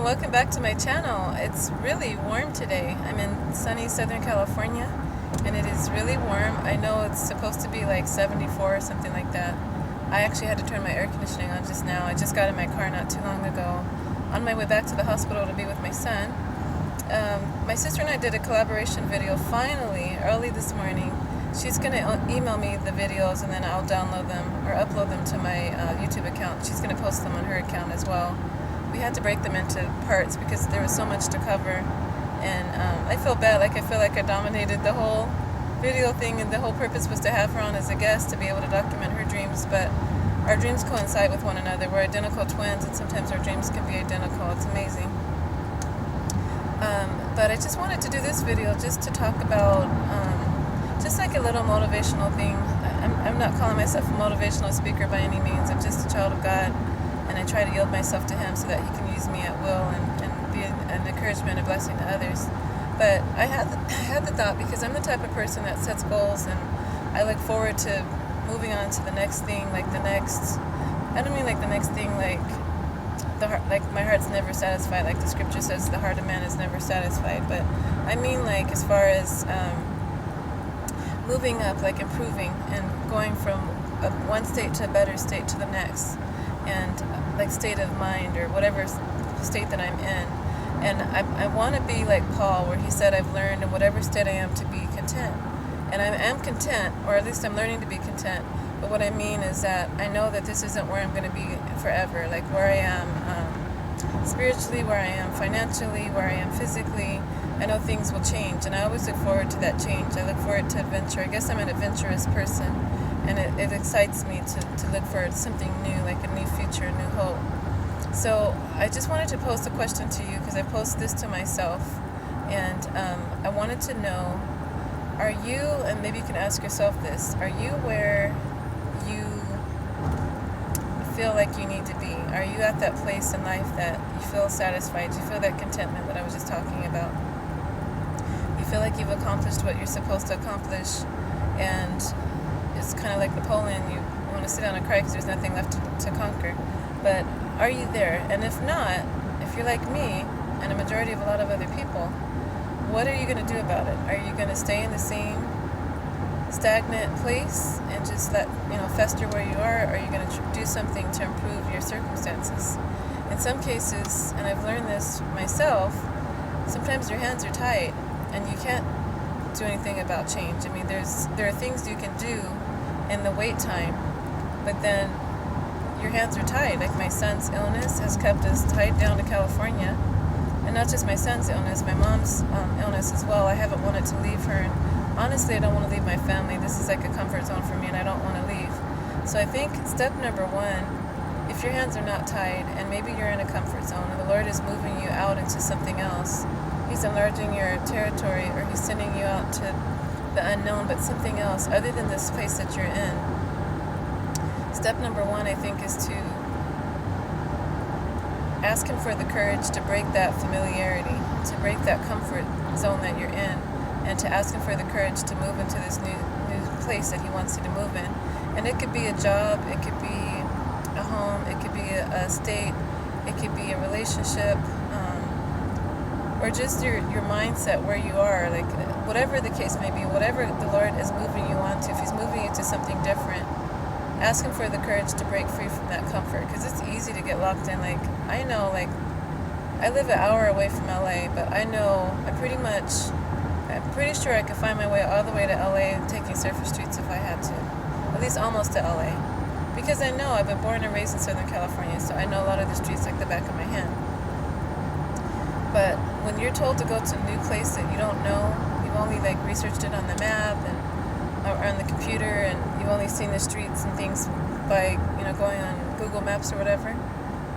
welcome back to my channel. It's really warm today. I'm in sunny Southern California and it is really warm. I know it's supposed to be like 74 or something like that. I actually had to turn my air conditioning on just now. I just got in my car not too long ago on my way back to the hospital to be with my son. My sister and I did a collaboration video finally early this morning. She's going to email me the videos and then I'll download them or upload them to my YouTube account. She's going to post them on her account as well. We had to break them into parts because there was so much to cover, and I feel bad. I feel like I dominated the whole video thing, and the whole purpose was to have her on as a guest to be able to document her dreams, but our dreams coincide with one another. We're identical twins, and sometimes our dreams can be identical. It's amazing. But I just wanted to do this video just to talk about just like a little motivational thing. I'm not calling myself a motivational speaker by any means. I'm just a child of God, and I try to yield myself to Him so that He can use me at will and be an encouragement, a blessing to others. But I had the thought, because I'm the type of person that sets goals, and I look forward to moving on to the next thing, I don't mean like the next thing, like my heart's never satisfied, like the scripture says the heart of man is never satisfied, but I mean like as far as moving up, like improving and going from one state to a better state to the next, and like state of mind or whatever state that I'm in. And I want to be like Paul, where he said, I've learned in whatever state I am to be content. And I am content, or at least I'm learning to be content. But what I mean is that I know that this isn't where I'm going to be forever, like where I am spiritually, where I am financially, where I am physically. I know things will change, and I always look forward to that change. I look forward to adventure. I guess I'm an adventurous person, and it excites me to look for something new, like a new future, a new hope. So I just wanted to post a question to you, because I post this to myself, and I wanted to know, are you, and maybe you can ask yourself this, are you where you feel like you need to be? Are you at that place in life that you feel satisfied? You feel that contentment that I was just talking about? You feel like you've accomplished what you're supposed to accomplish, and it's kind of like Napoleon, you want to sit down and cry because there's nothing left to conquer. But are you there? And if not, if you're like me and a majority of a lot of other people, what are you going to do about it? Are you going to stay in the same stagnant place and just let fester where you are? Or are you going to do something to improve your circumstances? In some cases, and I've learned this myself, sometimes your hands are tied and you can't do anything about change. I mean, there are things you can do in the wait time, but then your hands are tied. Like my son's illness has kept us tied down to California. And not just my son's illness, my mom's illness as well. I haven't wanted to leave her. And honestly, I don't want to leave my family. This is like a comfort zone for me, and I don't want to leave. So I think step number one, if your hands are not tied and maybe you're in a comfort zone and the Lord is moving you out into something else, He's enlarging your territory, or He's sending you out to the unknown, but something else other than this place that you're in. Step number one, I think, is to ask Him for the courage to break that familiarity, to break that comfort zone that you're in, and to ask Him for the courage to move into this new place that He wants you to move in. And it could be a job, it could be a home, it could be a state, it could be a relationship, or just your mindset where you are, like whatever the case may be, whatever the Lord is moving you on to. If He's moving you to something different, ask Him for the courage to break free from that comfort, because it's easy to get locked in. Like I know, like I live an hour away from LA, but I know I'm pretty sure I could find my way all the way to LA taking surface streets if I had to, at least almost to LA, because I know I've been born and raised in Southern California, so I know a lot of the streets like the back of my hand. But when you're told to go to a new place that you don't know, you've only like researched it on the map and or on the computer, and you've only seen the streets and things by going on Google Maps or whatever,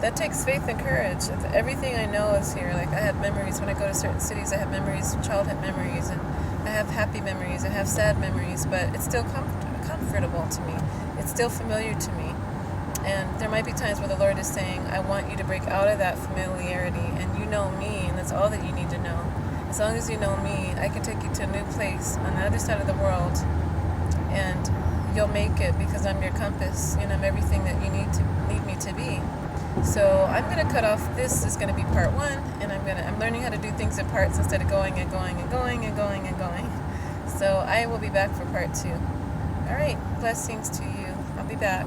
that takes faith and courage. Everything I know is here. Like I have memories when I go to certain cities. I have memories, childhood memories, and I have happy memories. I have sad memories, but it's still comfortable to me. It's still familiar to me. And there might be times where the Lord is saying, I want you to break out of that familiarity, and you know me, and that's all that you need to know. As long as you know me, I can take you to a new place on the other side of the world, and you'll make it, because I'm your compass, and I'm everything that you need me to be. So I'm gonna cut off. This is gonna be part one, and I'm learning how to do things in parts instead of going and going and going and going and going. So I will be back for part two. All right, blessings to you. I'll be back.